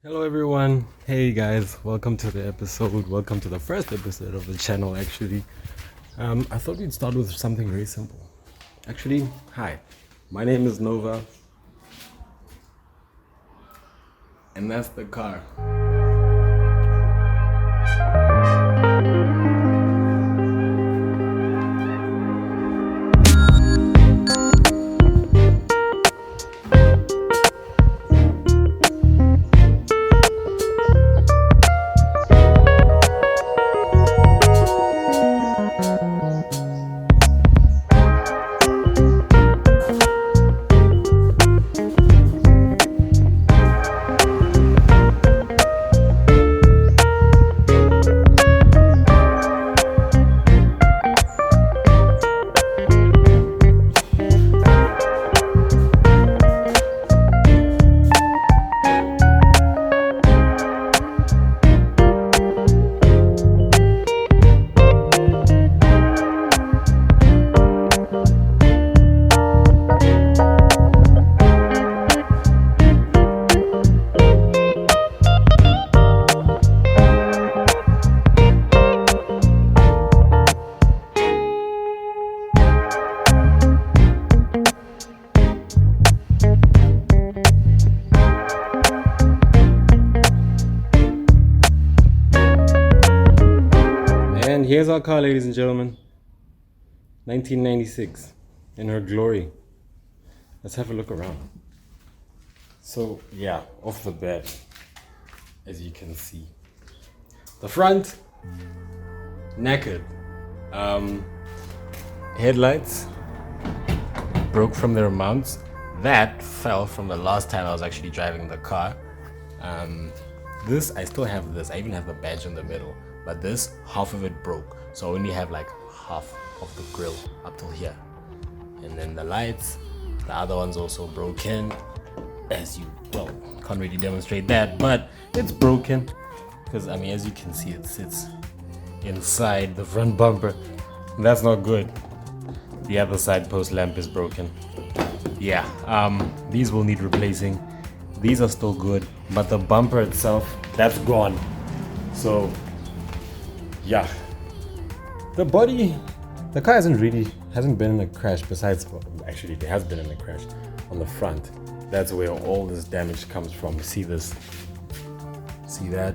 Hello everyone. Hey guys, welcome to the episode. Welcome to the first episode of the channel actually. I thought we'd start with something very simple. Actually, hi. My name is Nova. And that's the car. And here's our car, ladies and gentlemen. 1996 in her glory. Let's have a look around. So, yeah, off the bat, as you can see, the front, knackered. Headlights broke from their mounts. That fell from the last time I was actually driving the car. This, I still have this. I even have the badge in the middle. But this, half of it broke. So I only have like half of the grill up till here. And then the lights, the other one's also broken. Can't really demonstrate that, but it's broken. Because, I mean, as you can see, it sits inside the front bumper. And that's not good. The other side post lamp is broken. Yeah, these will need replacing. These are still good, but the bumper itself, that's gone. So, yeah. The body, the car hasn't been in a crash besides, actually it has been in a crash on the front. That's where all this damage comes from. You see this? See that?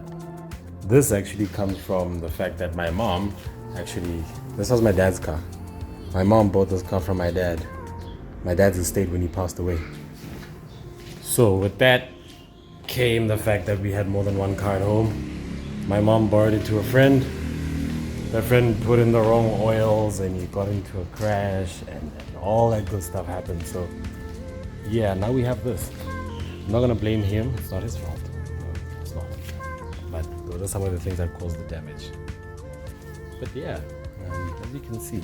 This actually comes from the fact that my mom, this was my dad's car. My mom bought this car from my dad. My dad's estate when he passed away. So with that came the fact that we had more than one car at home. My mom borrowed it to a friend. That friend put in the wrong oils and he got into a crash and all that good stuff happened. So yeah, now we have this. I'm not gonna blame him. It's not his fault. No, it's not. But those are some of the things that caused the damage. But yeah, as you can see,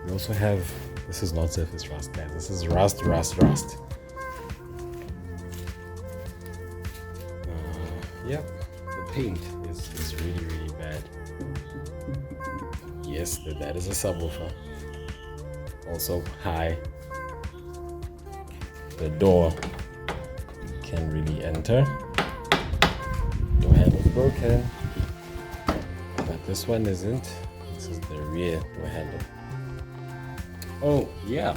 we also have, this is not surface rust, guys. This is rust. Yep, the paint is really, really bad. Yes, that is a subwoofer. Also high. The door, you can't really enter. Door handle's broken. But this one isn't. This is the rear door handle. Oh, yeah.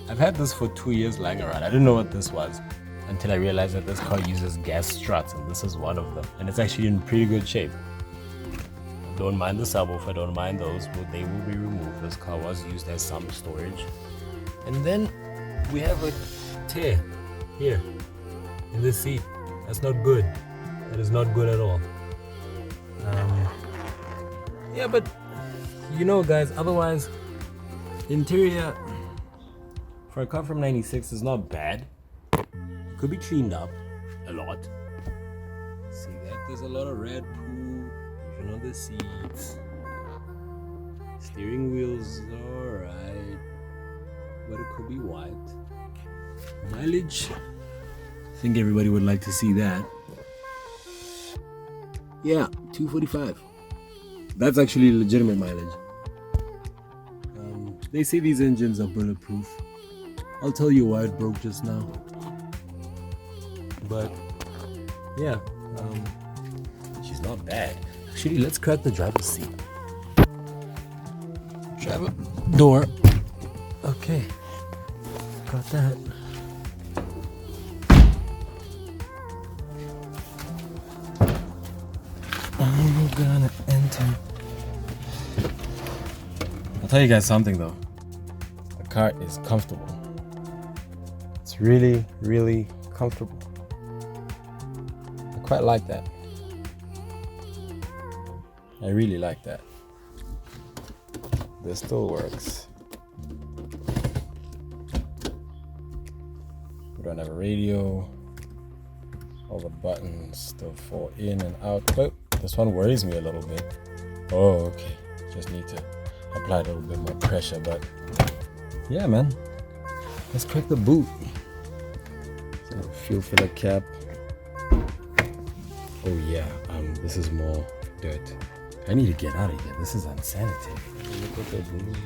I've had this for 2 years lying around. I didn't know what this was until I realized that this car uses gas struts, and this is one of them. And it's actually in pretty good shape. Don't mind the subwoofer, don't mind those. They will be removed. This car was used as some storage. And then we have a tear here in this seat. That's not good. That is not good at all. Yeah, but you know, guys, otherwise, interior for a car from 96 is not bad. Could be cleaned up a lot. See that? There's a lot of red poo even on the seats. Steering wheel's alright, but it could be white. Mileage, I think everybody would like to see that. Yeah, 245. That's actually legitimate mileage. They say these engines are bulletproof. I'll tell you why it broke just now. But yeah, she's not bad. Actually, let's crack the driver's seat. Driver door. Okay, got that. I'm gonna enter. I'll tell you guys something though. The car is comfortable. It's really, really comfortable. I quite like that. I really like that. This still works. We don't have a radio. All the buttons still fall in and out. But this one worries me a little bit. Oh, okay. Just need to apply a little bit more pressure. But yeah, man. Let's crack the boot. So fuel filler cap. Oh yeah. This is more dirt. I need to get out of here. This is unsanitary. Look at the boot.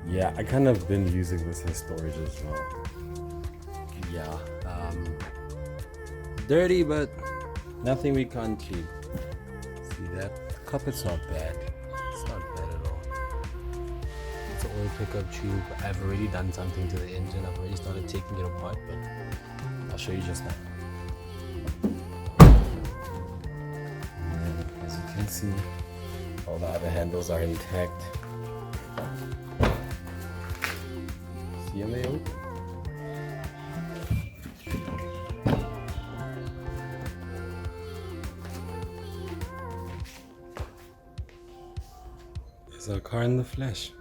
Yeah, I kind of been using this as storage as well. Yeah, dirty, but nothing we can't clean. See that? The carpet's not bad. It's not bad at all. It's an oil pickup tube. I've already done something to the engine. I've already started taking it apart, but I'll show you just now. And as you can see, all the other handles are intact. See them, they open. There's our car in the flesh.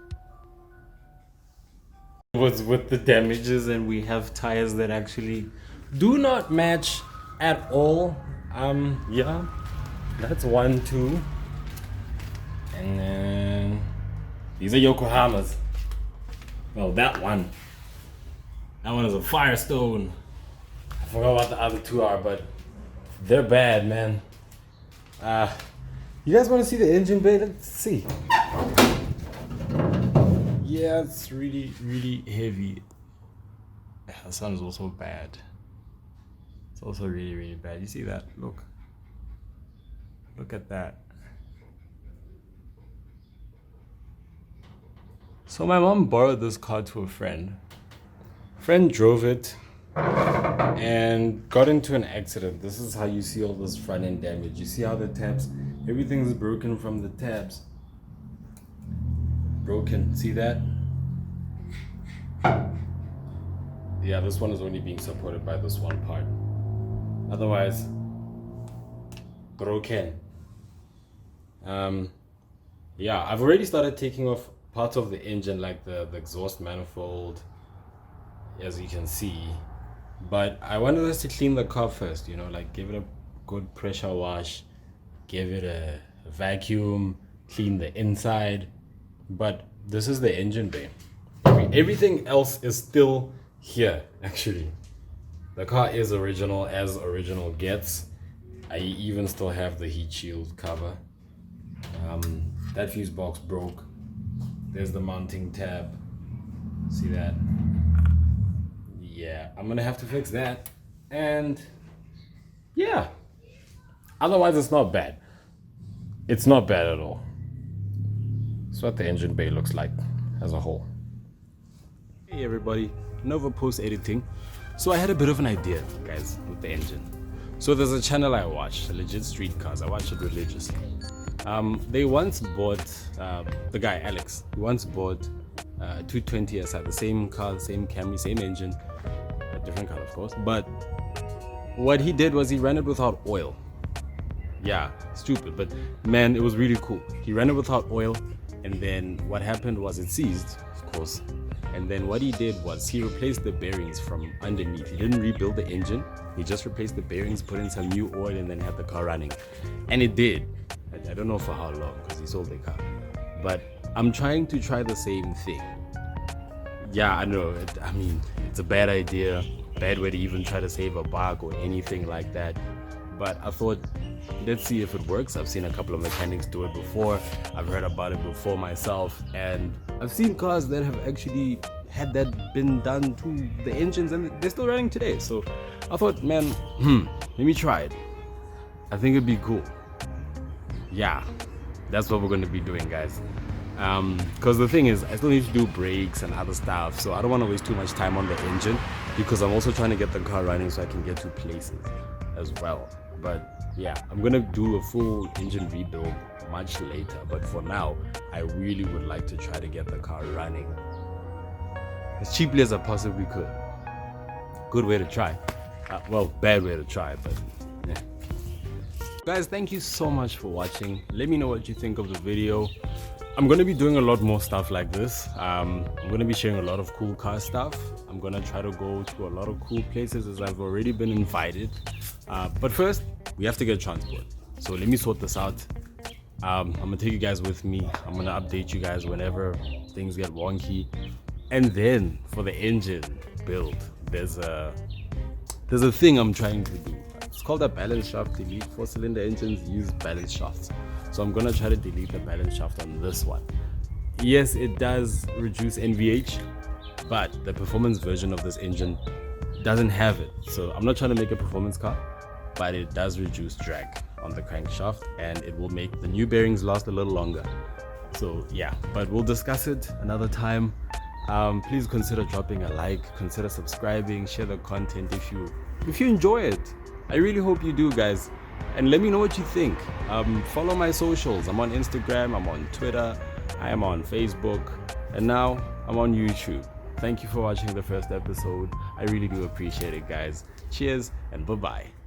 Was with the damages, and we have tires that actually do not match at all. Yeah, that's 1, 2, and then these are Yokohamas. Well, that one is a Firestone. I forgot what the other two are, but they're bad, man. You guys want to see the engine bay? Let's see. Yeah, it's really, really heavy. The sun is also bad. It's also really, really bad. You see that? Look. Look at that. So my mom borrowed this car to a friend. Friend drove it and got into an accident. This is how you see all this front end damage. You see how the tabs, everything's broken from the tabs. Broken, see that? Yeah, this one is only being supported by this one part. Otherwise, broken. Yeah, I've already started taking off parts of the engine, like the exhaust manifold, as you can see. But I wanted us to clean the car first, you know, like give it a good pressure wash, give it a vacuum, clean the inside. But this is the engine bay. Everything else is still here, actually. The car is original as original gets. I even still have the heat shield cover. That fuse box broke. There's the mounting tab. See that? Yeah, I'm gonna have to fix that. And yeah, otherwise it's not bad. It's not bad at all. That's what the engine bay looks like as a whole. Hey everybody, Nova post editing. So I had a bit of an idea, guys, with the engine. So there's a channel I watch, Legit Street Cars. I watch it religiously. They once bought, the guy Alex, he once bought 220 SI, the same car, same Camry, same engine, a different car of course. But what he did was he ran it without oil. Yeah, stupid, but man, it was really cool. He ran it without oil, and then what happened was it seized, of course. And then what he did was he replaced the bearings from underneath. He didn't rebuild the engine. He just replaced the bearings, put in some new oil, and then had the car running. And it did. I don't know for how long, because he sold the car. But I'm trying to try the same thing. Yeah, I know. I mean, it's a bad idea, bad way to even try to save a buck or anything like that. But I thought, let's see if it works. I've seen a couple of mechanics do it before. I've heard about it before myself. And I've seen cars that have actually had that been done to the engines, and they're still running today. So I thought, man, let me try it. I think it'd be cool. Yeah, that's what we're going to be doing, guys. Because the thing is, I still need to do brakes and other stuff, so I don't want to waste too much time on the engine, because I'm also trying to get the car running so I can get to places as well. But yeah, I'm gonna do a full engine rebuild much later, but for now I really would like to try to get the car running as cheaply as I possibly could. Good way to try. Well, bad way to try, but yeah. Guys, thank you so much for watching. Let me know what you think of the video. I'm going to be doing a lot more stuff like this. I'm going to be sharing a lot of cool car stuff. I'm going to try to go to a lot of cool places, as I've already been invited. But first, we have to get transport. So let me sort this out. I'm going to take you guys with me. I'm going to update you guys whenever things get wonky. And then for the engine build, there's a thing I'm trying to do. It's called a balance shaft delete. 4-cylinder engines use balance shafts. So I'm gonna try to delete the balance shaft on this one. Yes, it does reduce NVH, but the performance version of this engine doesn't have it. So I'm not trying to make a performance car, but it does reduce drag on the crankshaft, and it will make the new bearings last a little longer. So yeah, but we'll discuss it another time. Please consider dropping a like, consider subscribing, share the content if you enjoy it. I really hope you do, guys. And let me know what you think. Follow my socials. I'm on Instagram, I'm on Twitter, I am on Facebook, and now I'm on YouTube. Thank you for watching the first episode. I really do appreciate it, guys. Cheers and bye-bye.